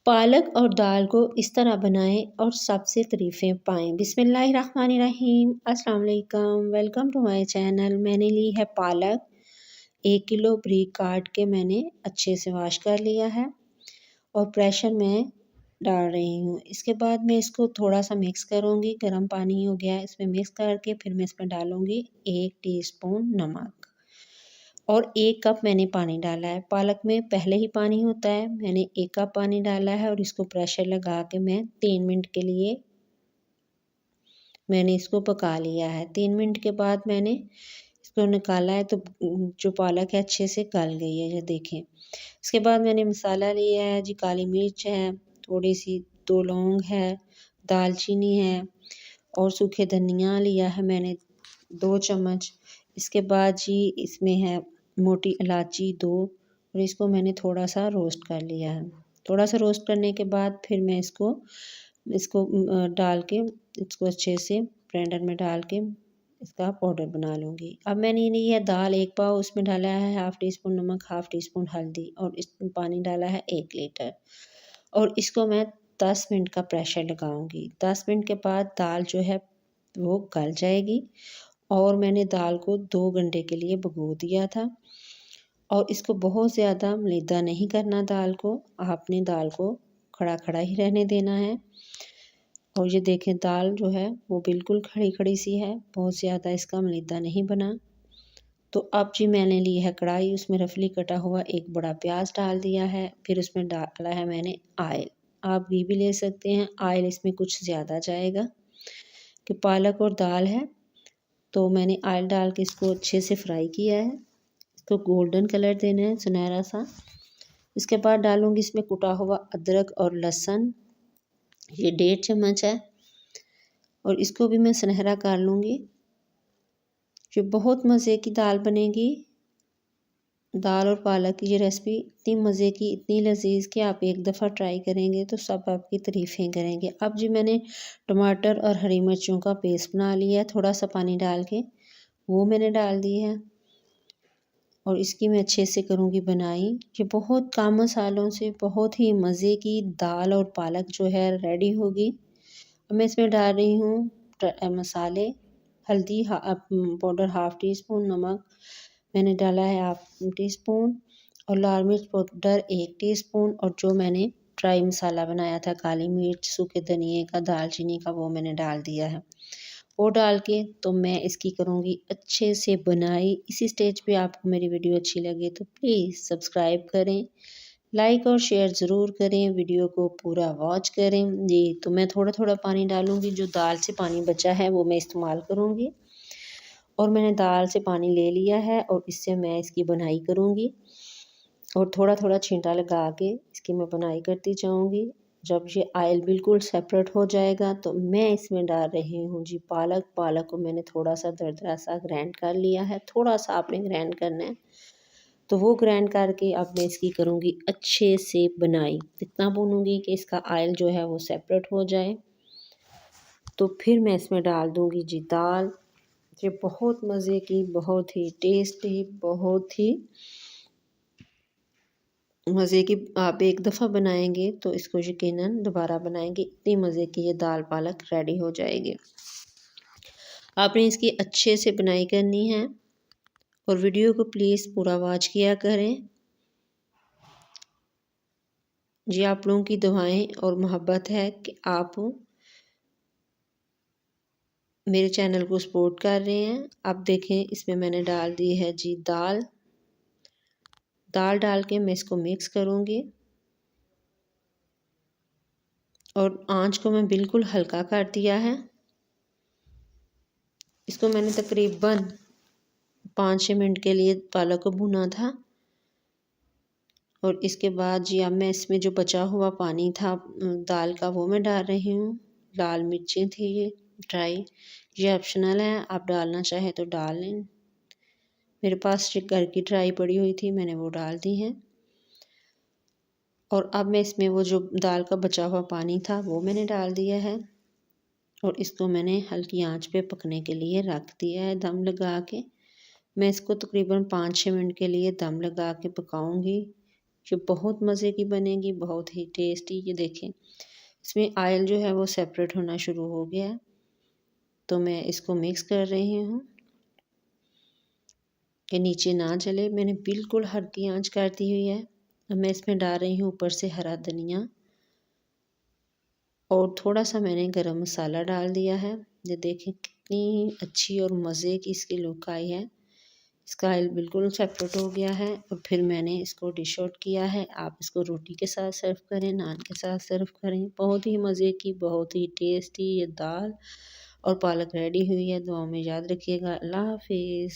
पालक और दाल को इस तरह बनाएं और सबसे तारीफ़ें पाएं। बिस्मिल्लाहिर्रहमानिर्रहीम। अस्सलाम वालेकुम। Welcome to my channel. मैंने ली है पालक 1 किलो बारीक काट के मैंने अच्छे से वॉश कर लिया है और प्रेशर में डाल रही हूँ। इसके बाद मैं इसको थोड़ा सा मिक्स करूँगी। गर्म पानी हो गया, इसमें मिक्स करके फिर मैं इसमें डालूँगी 1 टीस्पून नमक और 1 कप मैंने पानी डाला है। पालक में पहले ही पानी होता है, मैंने 1 कप पानी डाला है और इसको प्रेशर लगा के मैं 3 मिनट के लिए मैंने इसको पका लिया है। 3 मिनट के बाद मैंने इसको निकाला है तो जो पालक है अच्छे से गल गई है, ये देखें। इसके बाद मैंने मसाला लिया है जी, काली मिर्च है, थोड़ी सी 2 लौंग है, दालचीनी है और सूखे धनिया लिया है मैंने 2 चम्मच। इसके बाद जी इसमें है मोटी इलायची 2 और इसको मैंने थोड़ा सा रोस्ट कर लिया है। थोड़ा सा रोस्ट करने के बाद फिर मैं इसको डाल के इसको अच्छे से ब्लेंडर में डाल के इसका पाउडर बना लूँगी। अब मैंने ली है दाल 1 पाव, उसमें डाला है हाफ़ टी स्पून नमक, हाफ़ टी स्पून हल्दी और इसमें पानी डाला है 1 लीटर और इसको मैं 10 मिनट का प्रेशर लगाऊंगी। 10 मिनट के बाद दाल जो है वो गल जाएगी और मैंने दाल को 2 घंटे के लिए भिगो दिया था और इसको बहुत ज़्यादा मलीदा नहीं करना दाल को, आपने दाल को खड़ा खड़ा ही रहने देना है। और ये देखें दाल जो है वो बिल्कुल खड़ी खड़ी सी है, बहुत ज़्यादा इसका मलीदा नहीं बना। तो अब जी मैंने ली है कढ़ाई, उसमें रफली कटा हुआ 1 बड़ा प्याज डाल दिया है, फिर उसमें डाला है मैंने ऑयल। आप घी भी ले सकते हैं, ऑयल इसमें कुछ ज़्यादा जाएगा कि पालक और दाल है। तो मैंने ऑयल डाल के इसको अच्छे से फ्राई किया है, इसको गोल्डन कलर देना है सुनहरा सा। इसके बाद डालूंगी इसमें कुटा हुआ अदरक और लहसुन, ये 1.5 चम्मच है और इसको भी मैं सुनहरा कर लूँगी। जो बहुत मज़े की दाल बनेगी, दाल और पालक की ये रेसिपी इतनी मज़े की, इतनी लजीज कि आप एक दफ़ा ट्राई करेंगे तो सब आपकी तारीफ़ें करेंगे। अब जी मैंने टमाटर और हरी मिर्चों का पेस्ट बना लिया है, थोड़ा सा पानी डाल के वो मैंने डाल दी है और इसकी मैं अच्छे से करूँगी बनाई। ये बहुत कम मसालों से बहुत ही मज़े की दाल और पालक जो है रेडी होगी। अब मैं इसमें डाल रही हूँ मसाले, हल्दी पाउडर हाफ़ टी स्पून, नमक मैंने डाला है हाफ़ टी स्पून और लाल मिर्च पाउडर 1 टीस्पून और जो मैंने ड्राई मसाला बनाया था काली मिर्च, सूखे धनिए का, दालचीनी का, वो मैंने डाल दिया है। वो डाल के तो मैं इसकी करूँगी अच्छे से बनाई। इसी स्टेज पे आपको मेरी वीडियो अच्छी लगे तो प्लीज़ सब्सक्राइब करें, लाइक और शेयर ज़रूर करें, वीडियो को पूरा वॉच करें। जी तो मैं थोड़ा थोड़ा पानी डालूँगी, जो दाल से पानी बचा है वो मैं इस्तेमाल करूँगी और मैंने दाल से पानी ले लिया है और इससे मैं इसकी बुनाई करूँगी और थोड़ा थोड़ा छींटा लगा के इसकी मैं बुनाई करती जाऊँगी। जब ये ऑयल बिल्कुल सेपरेट हो जाएगा तो मैं इसमें डाल रही हूँ जी पालक। पालक को मैंने थोड़ा सा दरदरा सा ग्राइंड कर लिया है, थोड़ा सा आपने ग्राइंड करना है। तो वो ग्राइंड करके अब मैं इसकी करूँगी अच्छे से बनाई, इतना भूनूँगी कि इसका ऑयल जो है वो सेपरेट हो जाए। तो फिर मैं इसमें डाल दूँगी जी दाल। ये बहुत मज़े की, बहुत ही टेस्टी, बहुत ही मज़े की, आप एक दफ़ा बनाएंगे तो इसको यकीनन दोबारा बनाएंगे, इतनी मज़े की ये दाल पालक रेडी हो जाएगी। आपने इसकी अच्छे से बनाई करनी है और वीडियो को प्लीज़ पूरा वॉच किया करें। जी आप लोगों की दुआएं और मोहब्बत है कि आप मेरे चैनल को सपोर्ट कर रहे हैं। अब देखें इसमें मैंने डाल दी है जी दाल। दाल डाल के मैं इसको मिक्स करूँगी और आंच को मैं बिल्कुल हल्का कर दिया है। इसको मैंने तकरीबन 5-6 मिनट के लिए पालक को भुना था और इसके बाद जी अब मैं इसमें जो बचा हुआ पानी था दाल का वो मैं डाल रही हूँ। लाल मिर्चें थी ये ड्राई, ये ऑप्शनल है, आप डालना चाहे तो डाल लें। मेरे पास घर की ड्राई पड़ी हुई थी, मैंने वो डाल दी है और अब मैं इसमें वो जो दाल का बचा हुआ पानी था वो मैंने डाल दिया है और इसको मैंने हल्की आंच पे पकने के लिए रख दिया है दम लगा के। मैं इसको तकरीबन 5-6 मिनट के लिए दम लगा के पकाऊंगी। ये बहुत मज़े की बनेगी, बहुत ही टेस्टी। ये देखें इसमें ऑयल जो है वो सेपरेट होना शुरू हो गया है। तो मैं इसको मिक्स कर रही हूँ कि नीचे ना जले। मैंने बिल्कुल हल्की आंच कर दी हुई है। अब मैं इसमें डाल रही हूँ ऊपर से हरा धनिया और थोड़ा सा मैंने गरम मसाला डाल दिया है। ये देखें कितनी अच्छी और मज़े की इसकी लुक आई है। इसका ऑयल बिल्कुल सेपरेट हो गया है और फिर मैंने इसको डिश आउट किया है। आप इसको रोटी के साथ सर्व करें, नान के साथ सर्व करें। बहुत ही मज़े की, बहुत ही टेस्टी ये दाल और पालक रेडी हुई है। दुआ में याद रखिएगा। अल्लाह हाफिज़।